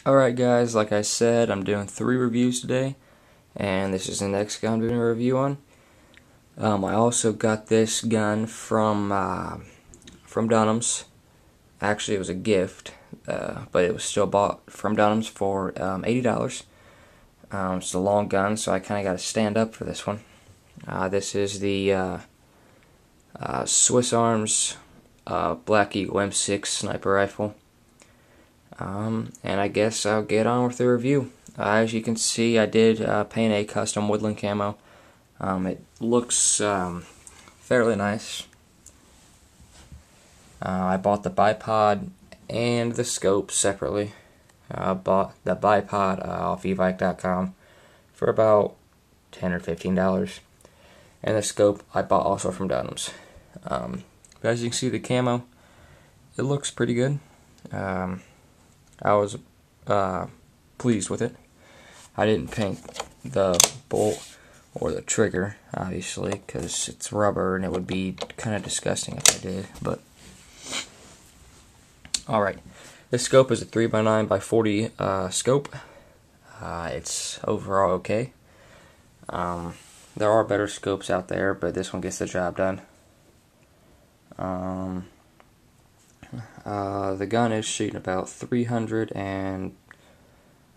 Alright guys, like I said, I'm doing 3 reviews today, and this is the next gun I'm doing a review on. I also got this gun from Dunham's. Actually, it was a gift, but it was still bought from Dunham's for $80. It's a long gun, so I kind of got to stand up for this one. This is the Swiss Arms Black Eagle M6 sniper rifle. And I guess I'll get on with the review. As you can see, I did paint a custom woodland camo. It looks fairly nice. I bought the bipod and the scope separately. I bought the bipod off evike.com for about $10 or $15. And the scope I bought also from Dunham's. As you can see, the camo, it looks pretty good. I was pleased with it. I didn't paint the bolt or the trigger, obviously, because it's rubber and it would be kind of disgusting if I did. But alright, this scope is a 3x9x40 scope. It's overall okay. There are better scopes out there, but this one gets the job done. The gun is shooting about 300 and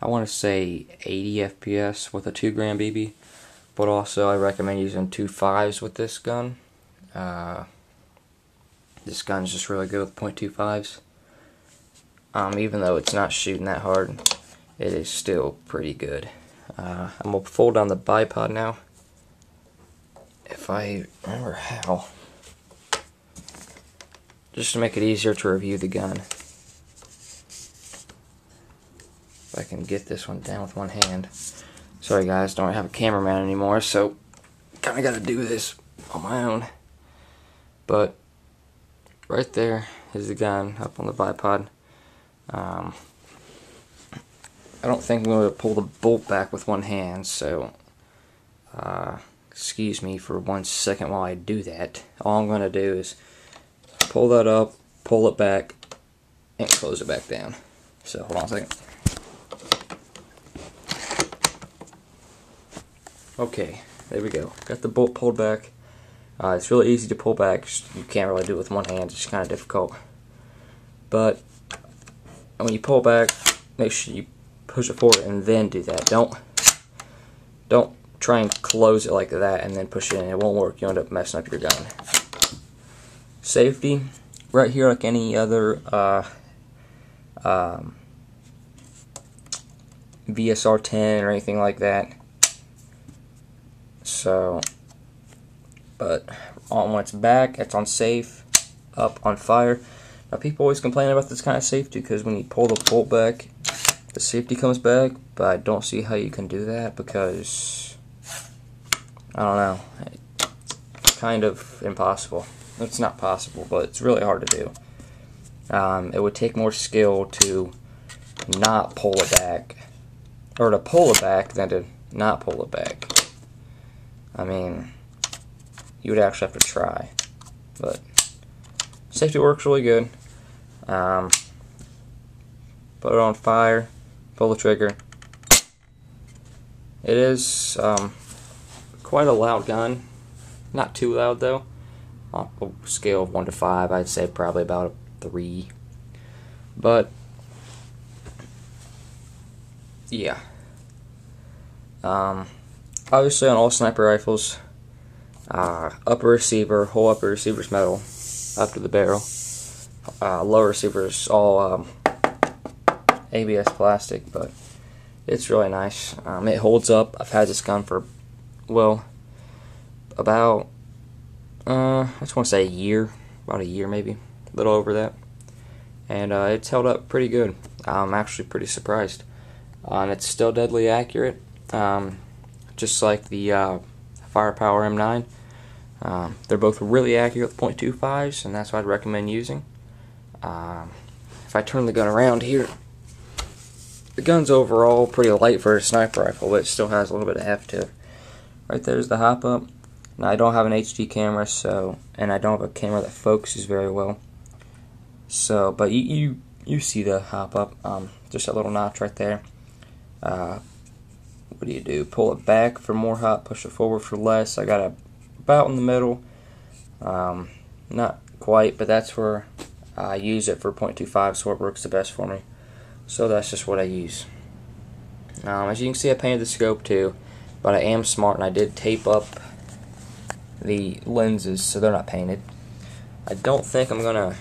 I want to say 80 FPS with a 2-gram BB, but also I recommend using 2.5s with this gun. This gun's just really good with .25s. Even though it's not shooting that hard, it is still pretty good. I'm going to fold down the bipod now, if I remember how, just to make it easier to review the gun. If I can get this one down with one hand. Sorry guys, don't have a cameraman anymore, so kinda gotta do this on my own. But right there is the gun up on the bipod. I don't think I'm going to pull the bolt back with one hand, so excuse me for 1 second while I do that. All I'm going to do is pull that up, pull it back, and close it back down. So hold on a second. Okay, there we go. Got the bolt pulled back. It's really easy to pull back. You can't really do it with one hand. It's kind of difficult. But when you pull back, make sure you push it forward and then do that. Don't try and close it like that and then push it in. It won't work. You'll end up messing up your gun. Safety, right here, like any other VSR 10 or anything like that. So, but on when it's back, it's on safe, up on fire. Now people always complain about this kind of safety because when you pull the bolt back, the safety comes back, but I don't see how you can do that because, I don't know, it's kind of impossible. It's not possible, but it's really hard to do. It would take more skill to not pull it back, or to pull it back than to not pull it back. I mean, you would actually have to try, but safety works really good. Put it on fire, pull the trigger. It is quite a loud gun, not too loud though. On a scale of 1 to 5, I'd say probably about a 3. But yeah. Obviously on all sniper rifles, upper receiver, whole upper receiver's metal up to the barrel. Lower receiver's all ABS plastic, but it's really nice. It holds up. I've had this gun for, well, about, I just want to say a year, about a year maybe, a little over that. And it's held up pretty good. I'm actually pretty surprised. It's still deadly accurate. Just like the Firepower M9. They're both really accurate with .25s, and that's what I'd recommend using. If I turn the gun around here, the gun's overall pretty light for a sniper rifle, but it still has a little bit of heft to it. Right there's the hop up. Now I don't have an HD camera, so, and I don't have a camera that focuses very well. So, but you you see the hop up, just a little notch right there. What do? Pull it back for more hop, push it forward for less. I got it about in the middle. Not quite, but that's where I use it for 0.25, so it works the best for me. So that's just what I use. As you can see, I painted the scope too, but I am smart and I did tape up the lenses so they're not painted. I don't think I'm gonna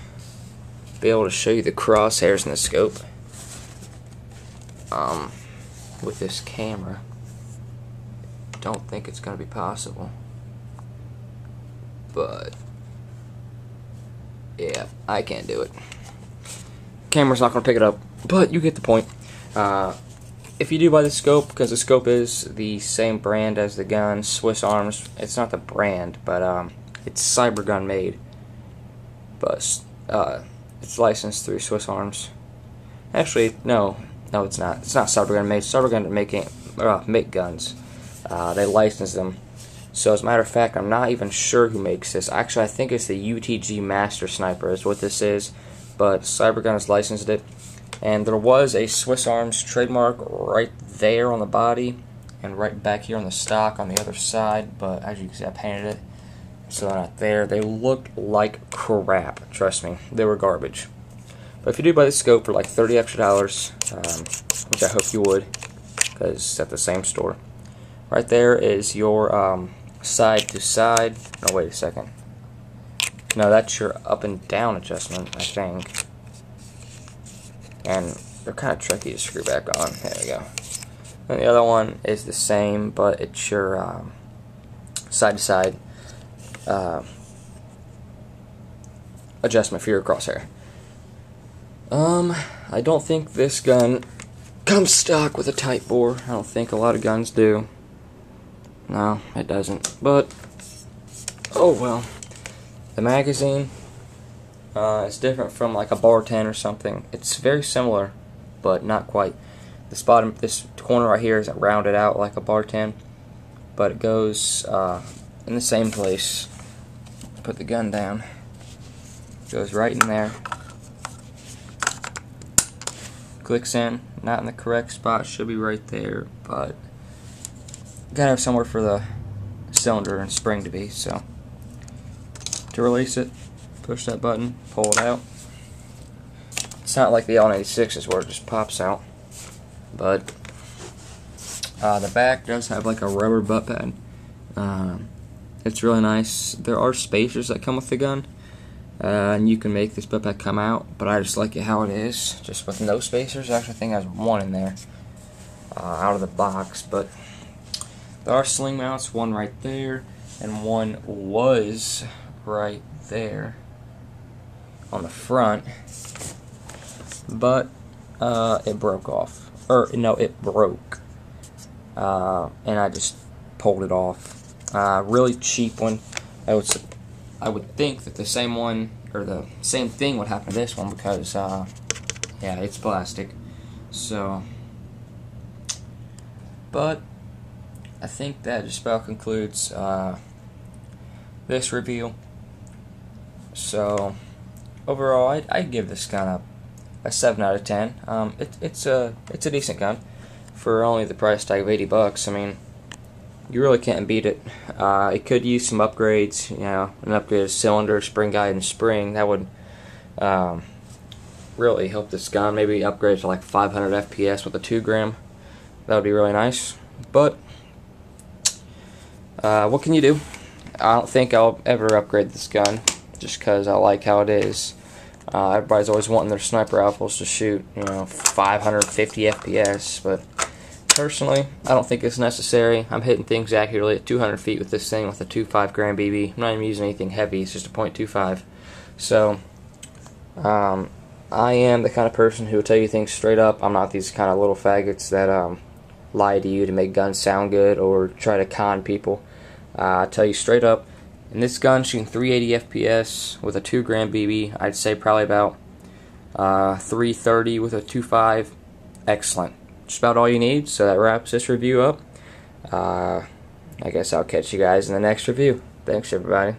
be able to show you the crosshairs in the scope with this camera. Don't think it's gonna be possible, but yeah, I can't do it. Camera's not gonna pick it up, but you get the point. If you do buy the scope, because the scope is the same brand as the gun, Swiss Arms. It's not the brand, but it's Cybergun made. But it's licensed through Swiss Arms. Actually, no, it's not. It's not Cybergun made. Cybergun make guns. They license them. So as a matter of fact, I'm not even sure who makes this. Actually, I think it's the UTG Master Sniper is what this is. But Cybergun has licensed it. And there was a Swiss Arms trademark right there on the body and right back here on the stock on the other side, but as you can see, I painted it, so they're not there. They looked like crap, trust me. They were garbage. But if you do buy the scope for like $30 extra, which I hope you would, because it's at the same store, right there is your side to side. No, wait a second. No, that's your up and down adjustment, I think. And they're kind of tricky to screw back on. There we go. And the other one is the same, but it's your side-to-side adjustment for your crosshair. I don't think this gun comes stock with a tight bore. I don't think a lot of guns do. No, it doesn't. But, oh well. The magazine is different from like a bar 10 or something. It's very similar, but not quite. This corner right here isn't rounded out like a bar 10, but it goes in the same place. Put the gun down. It goes right in there. Clicks in. Not in the correct spot. Should be right there, but gotta have somewhere for the cylinder and spring to be. So to release it, push that button, pull it out. It's not like the L96s where it just pops out, but the back does have like a rubber butt pad. It's really nice. There are spacers that come with the gun, and you can make this butt pad come out, but I just like it how it is, just with no spacers. I actually think there's one in there out of the box, but there are sling mounts, one right there, and one was right there on the front, but it broke off, or no, it broke, and I just pulled it off. Really cheap one. I would think that the same one or the same thing would happen to this one because yeah, it's plastic. So, but I think that just about concludes this review. So overall, I'd give this gun a 7 out of 10. It's a decent gun for only the price tag of $80. I mean, you really can't beat it. It could use some upgrades, you know, an upgraded cylinder, spring guide, and spring. That would really help this gun. Maybe upgrade to like 500 FPS with a 2 gram. That would be really nice. But what can you do? I don't think I'll ever upgrade this gun just because I like how it is. Everybody's always wanting their sniper rifles to shoot, you know, 550 FPS, but personally, I don't think it's necessary. I'm hitting things accurately at 200 feet with this thing with a 2.5 gram BB. I'm not even using anything heavy, it's just a .25. So, I am the kind of person who will tell you things straight up. I'm not these kind of little faggots that lie to you to make guns sound good or try to con people. I tell you straight up, in this gun shooting 380 FPS with a 2 gram BB, I'd say probably about 330 with a 2.5. Excellent. Just about all you need. So that wraps this review up. I guess I'll catch you guys in the next review. Thanks, everybody.